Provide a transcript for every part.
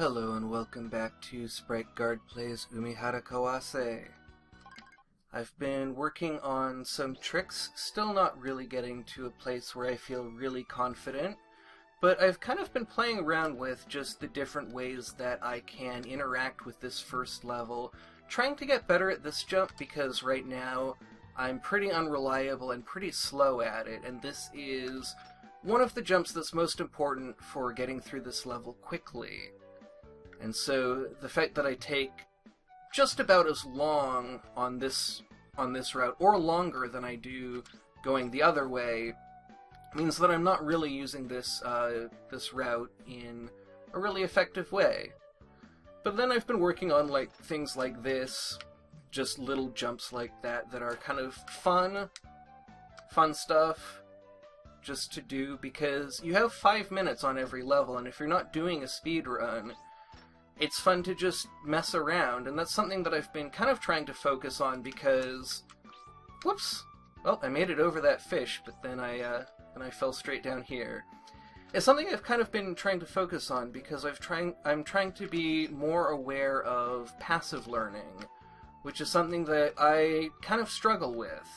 Hello and welcome back to Sprite Guard Plays Umihara Kawase. I've been working on some tricks, still not really getting to a place where I feel really confident, but I've kind of been playing around with just the different ways that I can interact with this first level, trying to get better at this jump because right now I'm pretty unreliable and pretty slow at it, and this is one of the jumps that's most important for getting through this level quickly. And so the fact that I take just about as long on this route, or longer than I do going the other way, means that I'm not really using this this route in a really effective way. But then I've been working on things like this, just little jumps like that are kind of fun stuff just to do, because you have 5 minutes on every level, and if you're not doing a speed run, it's fun to just mess around, and that's something that I've been kind of trying to focus on because... Whoops! Well, I made it over that fish, but then I fell straight down here. It's something I've kind of been trying to focus on because I'm trying to be more aware of passive learning, which is something that I kind of struggle with.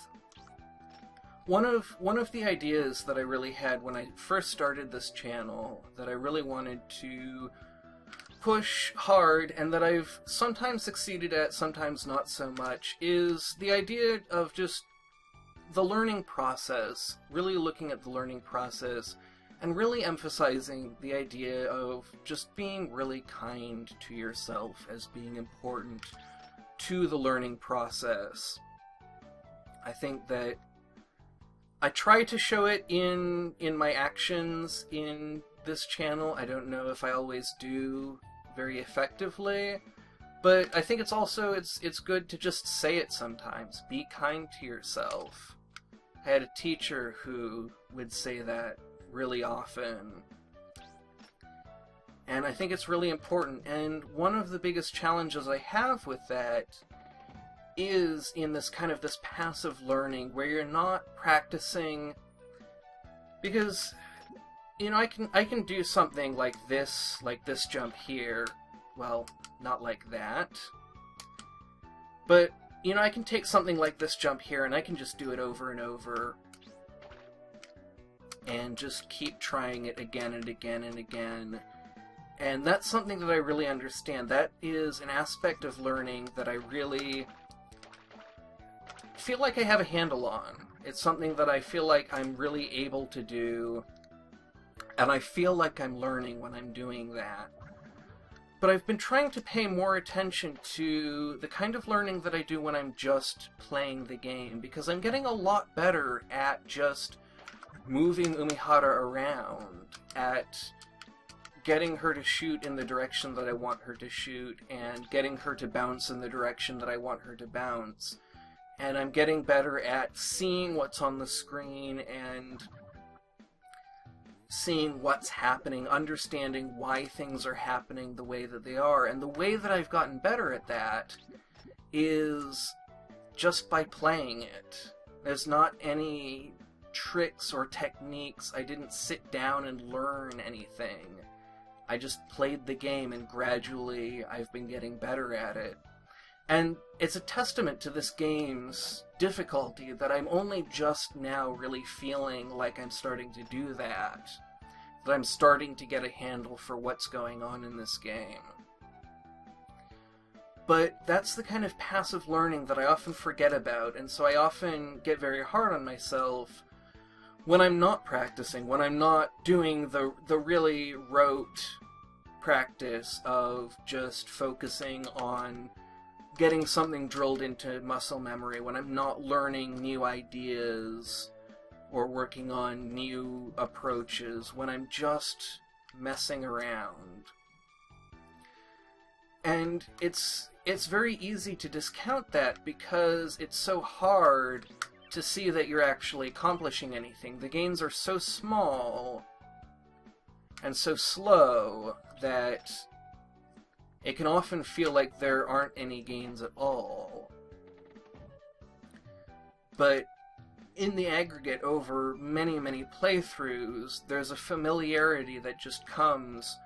One of the ideas that I really had when I first started this channel, that I really wanted to push hard, and that I've sometimes succeeded at, sometimes not so much, is the idea of just the learning process, really looking at the learning process, and really emphasizing the idea of just being really kind to yourself as being important to the learning process. I think that I try to show it in my actions in this channel. I don't know if I always do very effectively, but I think it's good to just say it sometimes. Be kind to yourself. I had a teacher who would say that really often, and I think it's really important. And one of the biggest challenges I have with that is in this passive learning where you're not practicing, because you know, I can do something like this jump here. Well, not like that. But, you know, I can take something like this jump here and I can just do it over and over. And just keep trying it again and again and again. And that's something that I really understand. That is an aspect of learning that I really feel like I have a handle on. It's something that I feel like I'm really able to do. And I feel like I'm learning when I'm doing that. But I've been trying to pay more attention to the kind of learning that I do when I'm just playing the game, because I'm getting a lot better at just moving Umihara around, at getting her to shoot in the direction that I want her to shoot, and getting her to bounce in the direction that I want her to bounce. And I'm getting better at seeing what's on the screen and seeing what's happening, understanding why things are happening the way that they are. And the way that I've gotten better at that is just by playing it. There's not any tricks or techniques. I didn't sit down and learn anything. I just played the game, and gradually I've been getting better at it. And it's a testament to this game's difficulty that I'm only just now really feeling like I'm starting to do that. That I'm starting to get a handle for what's going on in this game. But that's the kind of passive learning that I often forget about, and so I often get very hard on myself when I'm not practicing, when I'm not doing the really rote practice of just focusing on getting something drilled into muscle memory, when I'm not learning new ideas or working on new approaches, when I'm just messing around. And it's very easy to discount that because it's so hard to see that you're actually accomplishing anything. The gains are so small and so slow that it can often feel like there aren't any gains at all. But in the aggregate, over many, many playthroughs, there's a familiarity that just comes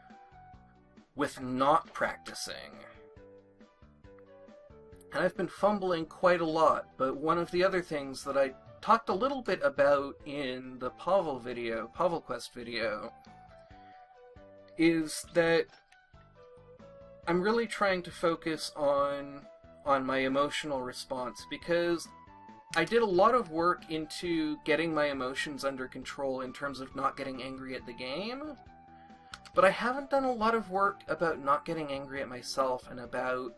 with not practicing. And I've been fumbling quite a lot, but one of the other things that I talked a little bit about in the Pavel Quest video, is that I'm really trying to focus on my emotional response, because I did a lot of work into getting my emotions under control in terms of not getting angry at the game, but I haven't done a lot of work about not getting angry at myself and about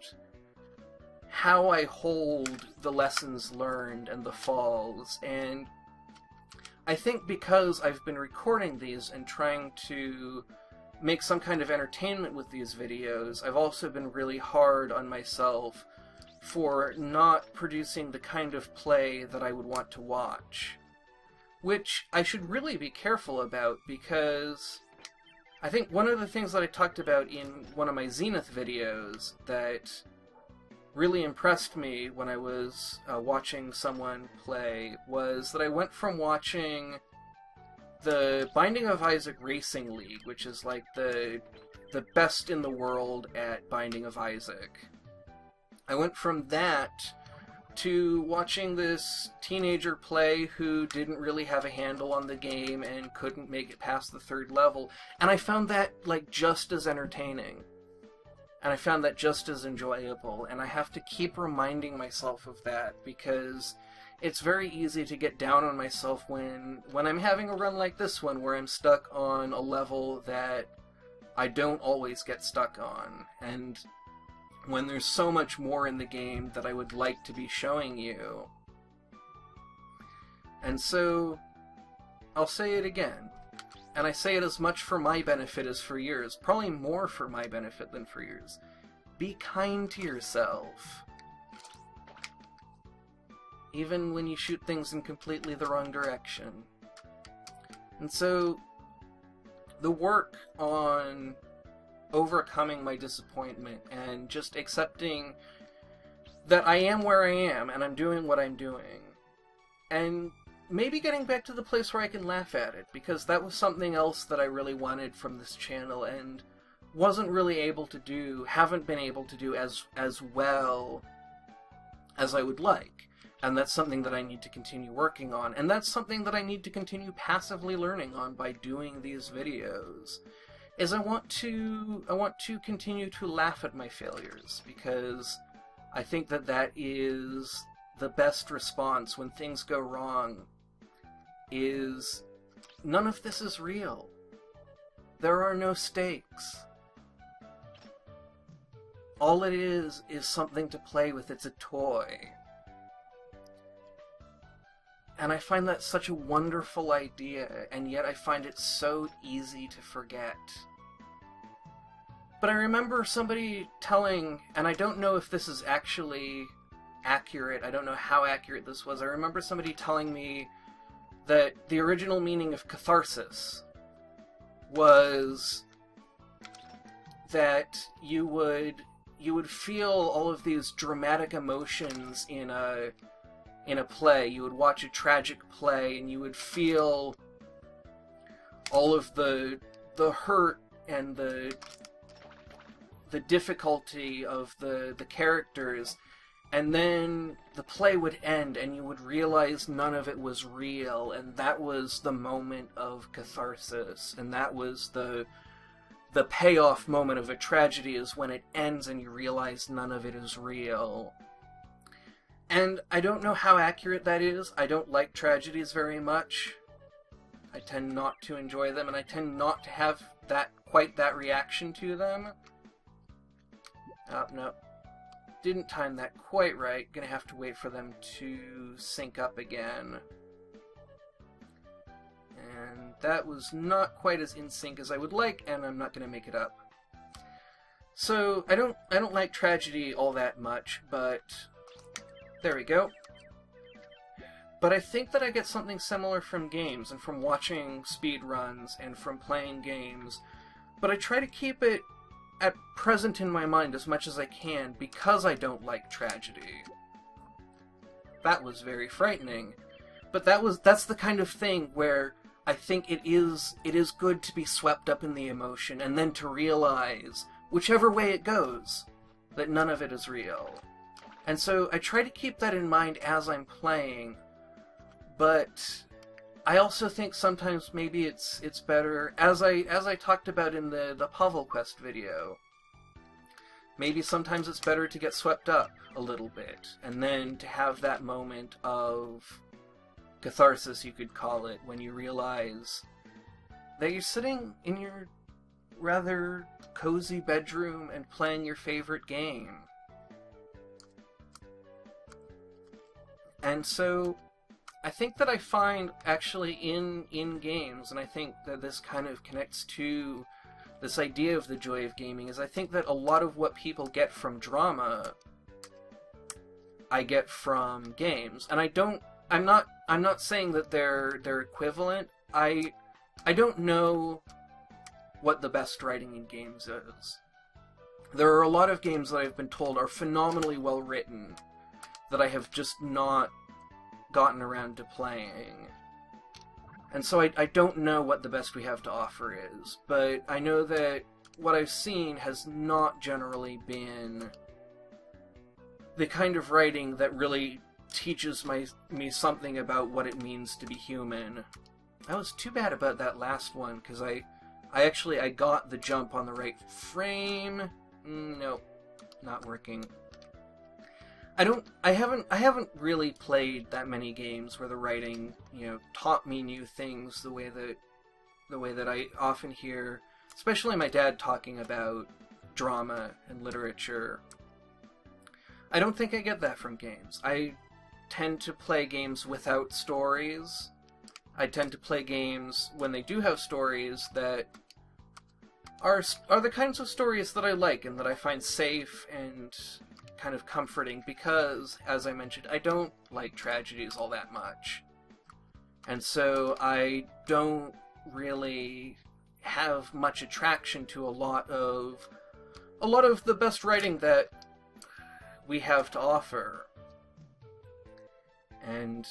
how I hold the lessons learned and the falls. And I think because I've been recording these and trying to make some kind of entertainment with these videos, I've also been really hard on myself for not producing the kind of play that I would want to watch. Which I should really be careful about, because I think one of the things that I talked about in one of my Zenith videos that really impressed me when I was watching someone play was that I went from watching the Binding of Isaac Racing League, which is like the best in the world at Binding of Isaac. I went from that to watching this teenager play who didn't really have a handle on the game and couldn't make it past the 3rd level, and I found that like just as entertaining. And I found that just as enjoyable, and I have to keep reminding myself of that, because it's very easy to get down on myself when I'm having a run like this one, where I'm stuck on a level that I don't always get stuck on, and when there's so much more in the game that I would like to be showing you. And so, I'll say it again. And I say it as much for my benefit as for yours. Probably more for my benefit than for yours. Be kind to yourself. Even when you shoot things in completely the wrong direction. And so, the work on overcoming my disappointment and just accepting that I am where I am and I'm doing what I'm doing. And maybe getting back to the place where I can laugh at it, because that was something else that I really wanted from this channel and wasn't really able to do, haven't been able to do as well as I would like. And that's something that I need to continue working on, and that's something that I need to continue passively learning on by doing these videos. Is I want to continue to laugh at my failures, because I think that that is the best response when things go wrong. Is none of this is real. There are no stakes. All it is something to play with. It's a toy. And I find that such a wonderful idea, and yet I find it so easy to forget. But I remember somebody telling, and I don't know if this is actually accurate, I don't know how accurate this was, I remember somebody telling me that the original meaning of catharsis was that you would feel all of these dramatic emotions in a play. You would watch a tragic play and you would feel all of the hurt and the difficulty of the characters, and then the play would end and you would realize none of it was real, and that was the moment of catharsis, and that was the payoff moment of a tragedy, is when it ends and you realize none of it is real. And I don't know how accurate that is. I don't like tragedies very much. I tend not to enjoy them, and I tend not to have quite that reaction to them. Oh, no. Didn't time that quite right. Gonna have to wait for them to sync up again. And that was not quite as in sync as I would like, and I'm not gonna make it up. So, I don't like tragedy all that much, but there we go. But I think that I get something similar from games, and from watching speedruns, and from playing games, but I try to keep it at present in my mind as much as I can, because I don't like tragedy. That was very frightening. But that's the kind of thing where I think it is good to be swept up in the emotion, and then to realize whichever way it goes, that none of it is real. And so I try to keep that in mind as I'm playing, but I also think sometimes maybe it's better, as I talked about in the Puzzle Quest video, maybe sometimes it's better to get swept up a little bit, and then to have that moment of catharsis, you could call it, when you realize that you're sitting in your rather cozy bedroom and playing your favorite game. And so I think that I find actually in games, and I think that this kind of connects to this idea of the joy of gaming, is I think that a lot of what people get from drama I get from games. And I'm not saying that they're equivalent. I don't know what the best writing in games is. There are a lot of games that I've been told are phenomenally well written that I have just not gotten around to playing. And so I don't know what the best we have to offer is, but I know that what I've seen has not generally been the kind of writing that really teaches me something about what it means to be human. I was too bad about that last one, because I got the jump on the right frame. Nope, not working. I haven't really played that many games where the writing, taught me new things the way that I often hear, especially my dad talking about drama and literature. I don't think I get that from games. I tend to play games without stories. I tend to play games when they do have stories that are the kinds of stories that I like and that I find safe and kind of comforting, because, as I mentioned, I don't like tragedies all that much. And so I don't really have much attraction to a lot of the best writing that we have to offer. And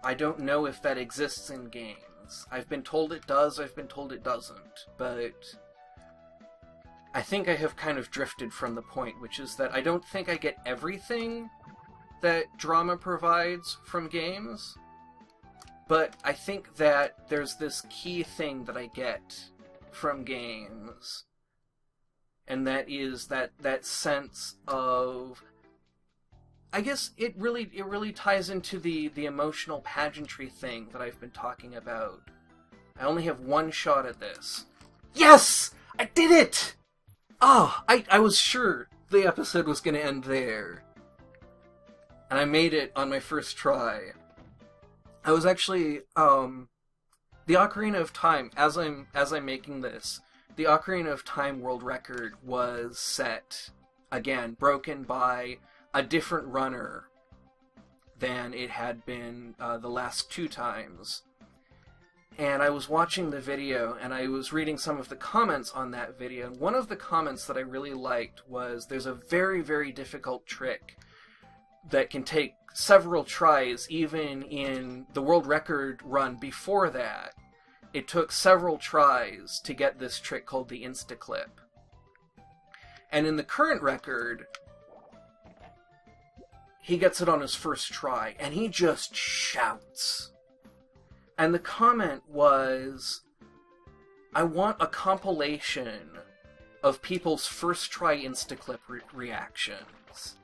I don't know if that exists in games. I've been told it does, I've been told it doesn't, but I think I have kind of drifted from the point, which is that I don't think I get everything that drama provides from games, but I think that there's this key thing that I get from games, and that is that sense of, I guess it really ties into the emotional pageantry thing that I've been talking about. I only have one shot at this. Yes! I did it! I was sure the episode was going to end there. And I made it on my first try. I was actually, the Ocarina of Time, as I'm making this, the Ocarina of Time world record was set, again, broken by a different runner than it had been the last two times. And I was watching the video, and I was reading some of the comments on that video, and one of the comments that I really liked was, there's a very, very difficult trick that can take several tries, even in the world record run before that. It took several tries to get this trick called the Instaclip. And in the current record, he gets it on his first try, and he just shouts. And the comment was, I want a compilation of people's first try Instaclip reactions.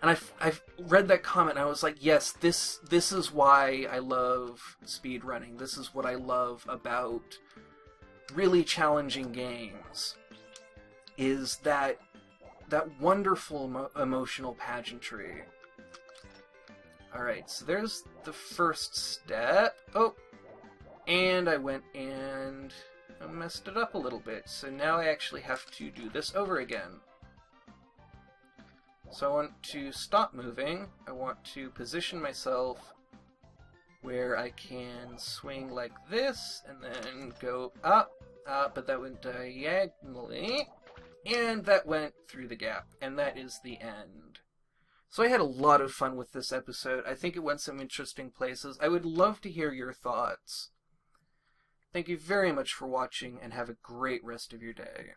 And I've read that comment, and I was like, yes, this is why I love speedrunning. This is what I love about really challenging games, is that wonderful emotional pageantry. Alright, so there's the first step. Oh, and I went and I messed it up a little bit. So now I actually have to do this over again. So I want to stop moving. I want to position myself where I can swing like this and then go up, but that went diagonally, and that went through the gap, and that is the end. So I had a lot of fun with this episode. I think it went some interesting places. I would love to hear your thoughts. Thank you very much for watching, and have a great rest of your day.